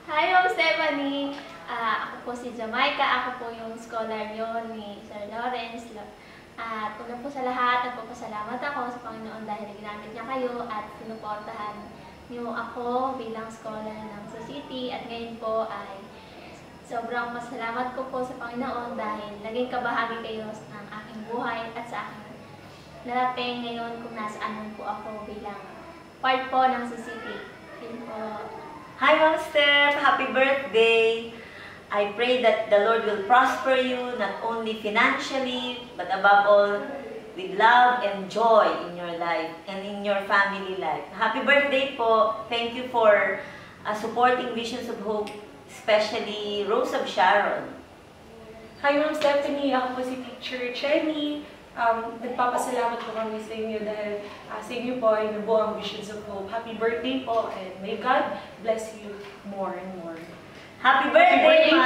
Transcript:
Hi, Ma'am Stephanie! Ako po si Jamaica. Ako po yung scholar yun ni Sir Lawrence. At una po sa lahat, nagpapasalamat ako sa Panginoon dahil ginamit niya kayo at sinuportahan niyo ako bilang scholar ng City. At ngayon po ay sobrang masalamat ko po sa Panginoon dahil naging kabahagi kayo ng aking buhay at sa aking narating ngayon kung nasaan po ako bilang part po ng City. Yun po. Hi, Ma'am Steph! Happy birthday! I pray that the Lord will prosper you, not only financially, but above all, with love and joy in your life and in your family life. Happy birthday po! Thank you for supporting Visions of Hope, especially Rose of Sharon. Hi, Ma'am Stephanie! Ako po si Teacher Chenny. Nagpapasalamat po kami sa inyo dahil sa inyo po ay nabuo ang Visions of Hope. Happy birthday po and may God bless you more and more. Happy birthday, Ma'am!